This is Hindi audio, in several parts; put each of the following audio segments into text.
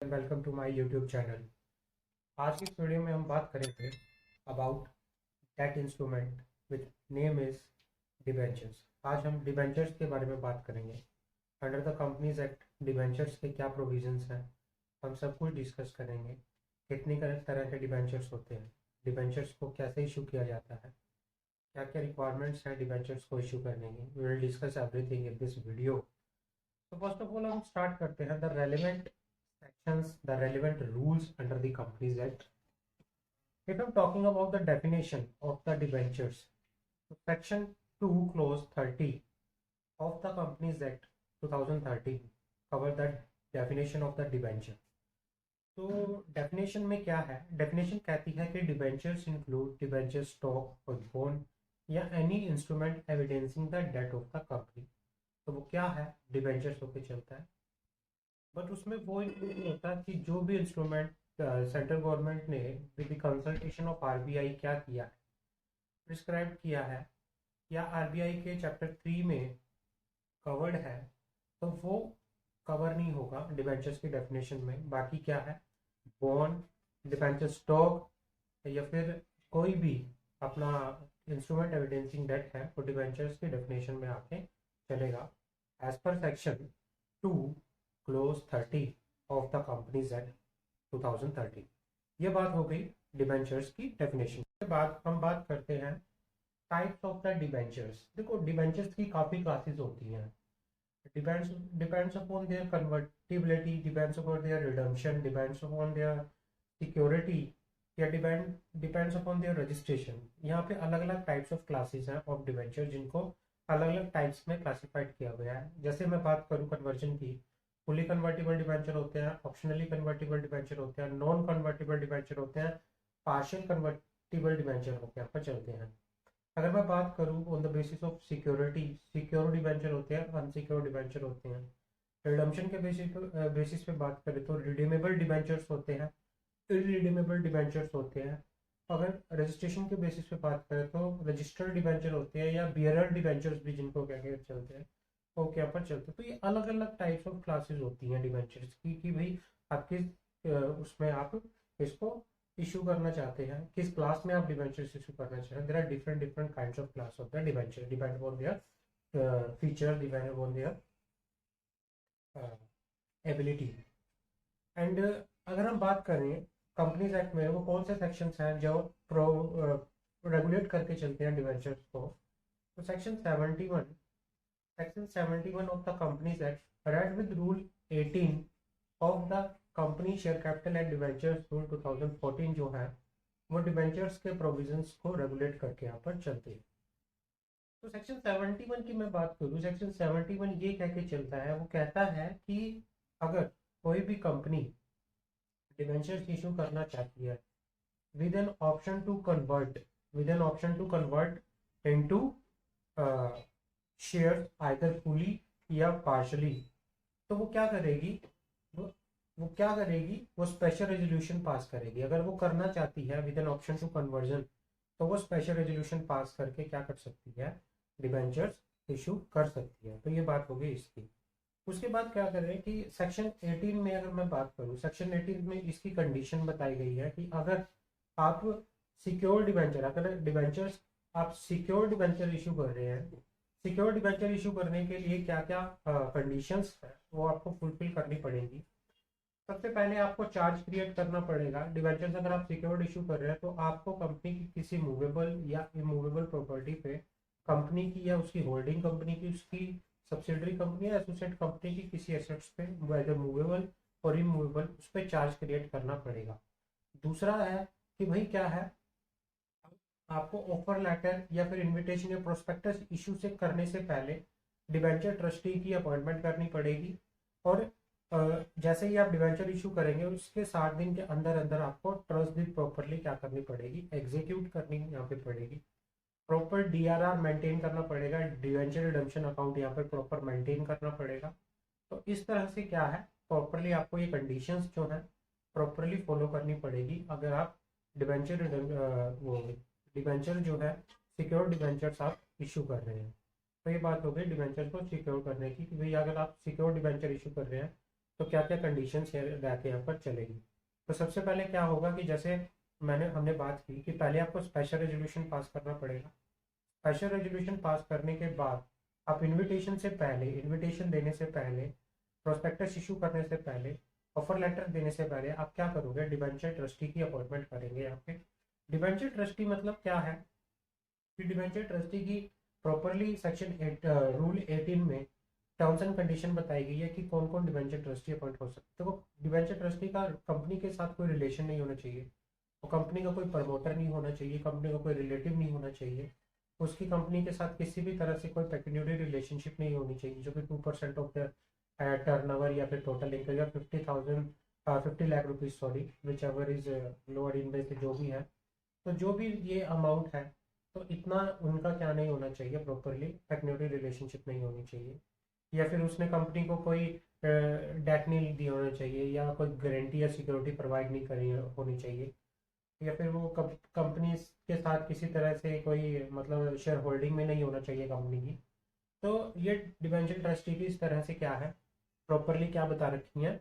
And welcome to my YouTube channel. आज की इस वीडियो में हम बात करेंगे about debt instrument which name is debentures. आज हम डिबेंचर्स के बारे में बात करेंगे। Under the companies act debentures के क्या प्रोविजंस हैं, हम सब कुछ डिस्कस करेंगे। कितनी तरह के डिबेंचर्स होते हैं, डिबेंचर्स को कैसे इशू किया जाता है, क्या क्या रिक्वायरमेंट्स हैं डिबेंचर्स को इशू करने की। We will discuss everything in this video. तो फर्स्ट ऑफ ऑल हम स्टार्ट करते हैं the relevant sections, the relevant rules under the Companies Act. If I'm talking about the definition of the debentures, so section 2 clause 30 of the Companies Act 2013 cover the definition of the debenture. तो डेफिनेशन में क्या है, डेफिनेशन कहती है कि डिबेंचर्स इंक्लूड डिबेंचर स्टॉक और बॉन्ड या any instrument evidencing the debt of the company. तो वो क्या है, डिबेंचर्स होकर चलता है। बट उसमें वो इंक्लूड नहीं होता कि जो भी इंस्ट्रूमेंट सेंट्रल गवर्नमेंट ने with the consultation of RBI क्या किया है, प्रिस्क्राइब किया है या आरबीआई के चैप्टर 3 में कवर्ड है, तो वो कवर नहीं होगा डिबेंचर्स की डेफिनेशन में। बाकी क्या है, बॉन्ड, डिबेंचर स्टॉक या फिर कोई भी अपना इंस्ट्रूमेंट एविडेंसिंग डेट है, वो डिबेंचर्स की डेफिनेशन में आके चलेगा as per section 2 clause 30 of the companies act 2013। ये बात हो गई डिबेंचर्स की डेफिनेशन के बाद हम बात करते हैं टाइप्स ऑफ द डिबेंचर्स। देखो डिबेंचर्स की काफ़ी क्लासेस होती हैं। Depends upon their convertibility, depends upon their redemption, depends upon their security या डिपेंड्स अपॉन देयर रजिस्ट्रेशन। यहाँ पे अलग अलग टाइप्स ऑफ क्लासेस हैं ऑफ डिबेंचर, जिनको अलग अलग टाइप्स में क्लासिफाइड किया गया है। जैसे मैं बात करूँ कन्वर्जन की, फुली कन्वर्टिबल डिबेंचर होते हैं, ऑप्शनली कन्वर्टिबल डिबेंचर होते हैं, नॉन कन्वर्टिबल डिबेंचर होते हैं, पार्शियल कन्वर्टिबल डिबेंचर होते हैं, पर चलते हैं। अगर मैं बात करूं on the basis of security, secure debenture होते हैं, अनसिक्योर डिबेंचर होते हैं। रिडम्पशन के बेसिस पे बात करें तो रिडीमेबल डिबेंचर्स होते हैं, इरिडीमेबल डिबेंचर्स होते हैं। अगर रजिस्ट्रेशन के बेसिस पे बात करें तो रजिस्टर्ड डिबेंचर होते हैं या बियरर डिबेंचर्स भी जिनको क्या कहते चलते हैं, वो क्या पर चलते हैं। तो ये अलग अलग टाइप्स ऑफ क्लासेस होती हैं डिबेंचर्स की कि भाई आप किस उसमें आप इसको इशू करना चाहते हैं, किस क्लास में आप डिबेंचर्स इशू करना चाहते हैं। There are different different kinds of class of the debenture, depend upon their feature, depend upon their ability. And अगर हम बात करें कंपनीज एक्ट में वो कौन से सेक्शंस हैं जो रेगुलेट करके चलते हैं डिबेंचर्स को, तो section 71 of the Companies Act read with Rule 18 of the Company Share Capital and Debentures Rule 2014 जो है वो डिबेंचर्स के प्रोविजंस को रेगुलेट करके यहाँ पर चलते हैं। तो सेक्शन 71 की मैं बात करूँ, सेक्शन 71 ये कह के चलता है, वो कहता है कि अगर कोई भी कंपनी डिबेंचर्स इशू करना चाहती है with an option to convert into share either fully या पार्शली, तो वो क्या करेगी, वो स्पेशल रेजोल्यूशन पास करेगी। अगर वो करना चाहती है with an option to conversion, तो वो स्पेशल रेजोल्यूशन पास करके क्या कर सकती है, डिबेंचर्स इशू कर सकती है। तो ये बात हो गई इसकी। उसके बाद क्या करें कि सेक्शन 18 में अगर मैं बात करूँ, सेक्शन 18 में इसकी कंडीशन बताई गई है कि अगर आप सिक्योर डिबेंचर, अगर डिबेंचर्स आप सिक्योर डिबेंचर इशू कर रहे हैं, सिक्योर डिबेंचर इशू करने के लिए क्या क्या कंडीशंस है वो आपको फुलफिल करनी पड़ेगी। सबसे पहले आपको चार्ज क्रिएट करना पड़ेगा। डिबेंचर्स अगर आप सिक्योर्ड इशू कर रहे हैं तो आपको कंपनी की किसी मूवेबल या इमूवेबल प्रॉपर्टी पे, कंपनी की या उसकी होल्डिंग कंपनी की, उसकी सब्सिडरी कंपनी या एसोसिएट कंपनी की किसी एसेट्स पे, वेदर मूवेबल और इमूवेबल, उस पर चार्ज क्रिएट करना पड़ेगा। दूसरा है कि भाई क्या है, आपको ऑफर लेटर या फिर इनविटेशन या प्रोस्पेक्टस इशू से करने से पहले डिबेंचर ट्रस्टी की अपॉइंटमेंट करनी पड़ेगी। और जैसे ही आप डिबेंचर इशू करेंगे उसके 60 दिन के अंदर अंदर आपको ट्रस्ट डीड प्रॉपरली क्या करनी पड़ेगी, एग्जीक्यूट करनी यहाँ पे पड़ेगी। प्रॉपर डीआरआर मेंटेन करना पड़ेगा, डिबेंचर रिडम्पशन अकाउंट यहाँ पे प्रॉपर मेंटेन करना पड़ेगा। तो इस तरह से क्या है, प्रॉपरली आपको ये कंडीशंस जो है प्रॉपरली फॉलो करनी पड़ेगी अगर आप डिबेंचर जो है सिक्योर डिबेंचर्स आप इशू कर रहे हैं। तो ये बात हो गई डिबेंचर को सिक्योर करने की कि भाई अगर आप सिक्योर डिबेंचर इशू कर रहे हैं तो क्या क्या कंडीशंस रह के यहाँ पर चलेगी। तो सबसे पहले क्या होगा कि जैसे हमने बात की कि पहले आपको स्पेशल रेजोल्यूशन पास करना पड़ेगा। स्पेशल रेजोल्यूशन पास करने के बाद आप इनविटेशन देने से पहले, प्रोस्पेक्टस इशू करने से पहले, ऑफर लेटर देने से पहले आप क्या करोगे, डिबेंचर ट्रस्टी की अपॉइंटमेंट करेंगे यहाँ पे। डिबेंचर ट्रस्टी मतलब क्या है कि डिबेंचर ट्रस्टी की प्रॉपरली सेक्शन 8 रूल 18 में टर्म्स एंड कंडीशन बताई गई है कि कौन कौन डिबेंचर ट्रस्टी अपॉइंट हो सकते हैं। तो डिबेंचर ट्रस्टी का कंपनी के साथ कोई रिलेशन नहीं होना चाहिए, वो कंपनी का कोई प्रमोटर नहीं होना चाहिए, कंपनी का कोई रिलेटिव नहीं होना चाहिए, उसकी कंपनी के साथ किसी भी तरह से कोई पेक्यूनियरी रिलेशनशिप नहीं होनी चाहिए जो कि 2% ऑफ द टर्नओवर या फिर टोटल इनकम या 50 lakh rupees, sorry, which ever is lower इनमें से जो भी है। तो जो भी ये अमाउंट है, तो इतना उनका क्या नहीं होना चाहिए, प्रॉपरली पेक्यूनियरी रिलेशनशिप नहीं होनी चाहिए, या फिर उसने कंपनी को कोई डेट नहीं दी होना चाहिए, या कोई गारंटी या सिक्योरिटी प्रोवाइड नहीं करी होनी चाहिए, या फिर वो कंपनी के साथ किसी तरह से कोई मतलब शेयर होल्डिंग में नहीं होना चाहिए कंपनी की। तो ये डिबेंचर ट्रस्टी की इस तरह से क्या है, प्रॉपरली क्या बता रखी है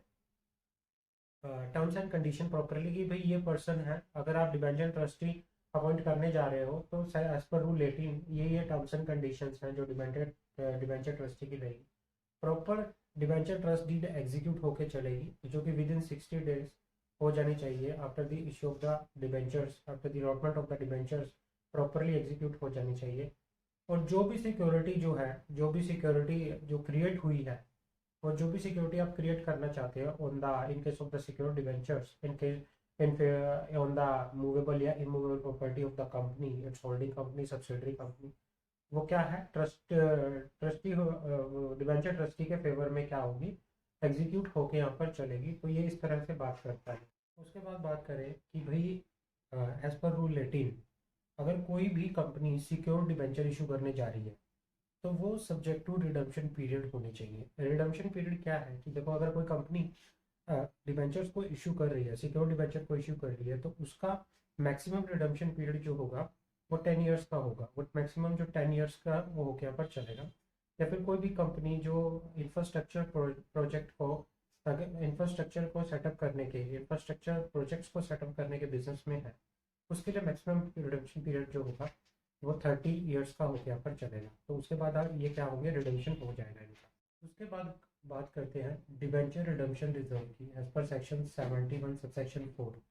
टर्म्स एंड कंडीशन प्रॉपरली कि भाई ये पर्सन है, अगर आप डिबेंचर ट्रस्टी अपॉइंट करने जा रहे हो तो एज पर रूल 18 ये टर्म्स एंड कंडीशंस हैं जो डिबेंचर ट्रस्टी की रहेगी। Proper debenture trust deed execute होके चलेगी जो कि विद इन 60 डेज हो जानी चाहिए after the issue of the debentures, after the allotment of the debentures properly execute हो जानी चाहिए। और जो भी सिक्योरिटी जो है, जो भी सिक्योरिटी जो क्रिएट हुई है, और जो भी सिक्योरिटी आप क्रिएट करना चाहते हो on the in case of the secure debentures, in case in on the movable या immovable property of the company, its holding company, subsidiary company, वो क्या है ट्रस्टी डिबेंचर ट्रस्टी के फेवर में क्या होगी, एग्जीक्यूट होके यहाँ पर चलेगी। तो ये इस तरह से बात करता है। उसके बाद बात करें कि भाई एज पर रूल 18 अगर कोई भी कंपनी सिक्योर डिबेंचर इशू करने जा रही है तो वो सब्जेक्ट टू रिडम्पशन पीरियड होनी चाहिए। रिडम्पशन पीरियड क्या है कि देखो, अगर कोई कंपनी डिबेंचर्स को इशू कर रही है, सिक्योर डिबेंचर को इशू कर रही है, तो उसका मैक्सिमम रिडम्पशन पीरियड जो होगा वो 10 ईयर्स का होगा। वो मैक्सिमम जो 10 ईयर्स का वो होके यहाँ पर चलेगा। या फिर कोई भी कंपनी जो इंफ्रास्ट्रक्चर प्रोजेक्ट को इंफ्रास्ट्रक्चर प्रोजेक्ट्स को सेटअप करने के बिजनेस में है, उसके लिए मैक्सिमम रिडम्पशन पीरियड जो होगा वो 30 ईयर्स का होकर यहाँ पर चलेगा। तो उसके बाद ये क्या होंगे, रिडम्पशन हो जाएगा इनका। उसके बाद बात करते हैं डिबेंचर रिडम्पशन रिजर्व की। एज पर सेक्शन 71 सबसेक्शन 4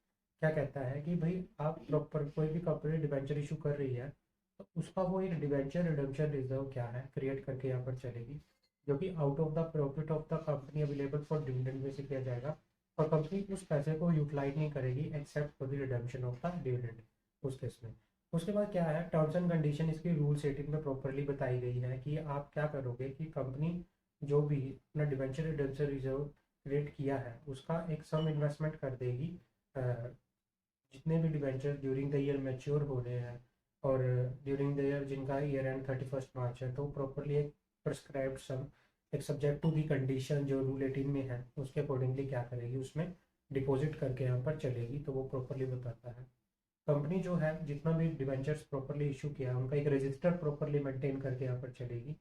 क्या कहता है कि भाई आप प्रॉपर कोई भी कंपनी डिबेंचर इशू कर रही है तो उसका वो एक डिबेंचर रिडम्पशन रिजर्व क्या है क्रिएट करके यहाँ पर चलेगी, जो कि out of the profit of the company available for dividend में से किया जाएगा। और कंपनी उस पैसे को यूटिलाइज नहीं करेगी except for the redemption of the dividend उस केस में। उसके बाद क्या है, टर्म्स एंड कंडीशन इसकी रूल सेटिंग में प्रॉपरली बताई गई है कि आप क्या करोगे कि कंपनी जो भी अपना डिबेंचर रिडम्पशन रिजर्व क्रिएट किया है उसका एक सम इन्वेस्टमेंट कर देगी जितने भी debenture during the year mature हो रहे हैं और ड्यूरिंग द ईयर जिनका ईयर एंड 31 मार्च है, तो प्रॉपरली एक प्रिस्क्राइब्ड सम, एक सब्जेक्ट टू दी कंडीशन जो रूल 18 में है उसके अकॉर्डिंगली क्या करेगी, उसमें डिपॉजिट करके यहाँ पर चलेगी। तो वो प्रॉपरली बताता है। कंपनी जो है जितना भी डिबेंचर्स प्रॉपरली इशू किया है उनका एक रजिस्टर प्रॉपरली मेंटेन करके यहाँ पर चलेगी।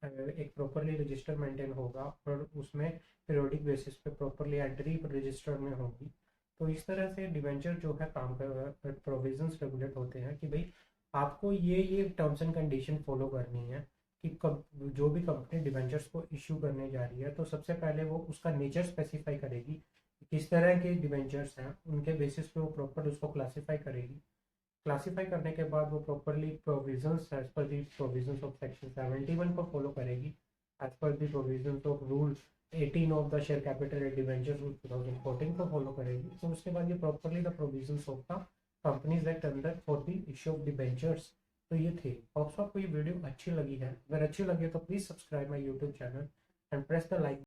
एक प्रॉपरली रजिस्टर मेंटेन होगा और उसमें पीरियोडिक बेसिस पे प्रॉपरली एंट्री रजिस्टर में होगी। तो इस तरह से डिबेंचर जो है काम कर प्रोविजंस रेगुलेट होते हैं कि भाई आपको ये टर्म्स एंड कंडीशन फॉलो करनी है कि जो भी कंपनी डिबेंचर्स को इशू करने जा रही है तो सबसे पहले वो उसका नेचर स्पेसिफाई करेगी, किस तरह के डिबेंचर्स हैं, उनके बेसिस पे वो प्रॉपर उसको क्लासीफाई करेगी। क्लासीफाई करने के बाद वो properly provisions as per the provisions of section 71 को फॉलो करेगी, as per the provisions of rule 18 of the share capital and debentures rule 2014 को फॉलो करेगी। तो उसके बाद ये properly the provisions of the companies act अंदर for the issue of debentures. तो ये थे। होप्स आपको ये वीडियो अच्छी लगी है। अगर अच्छी लगी तो please subscribe my YouTube channel and press the like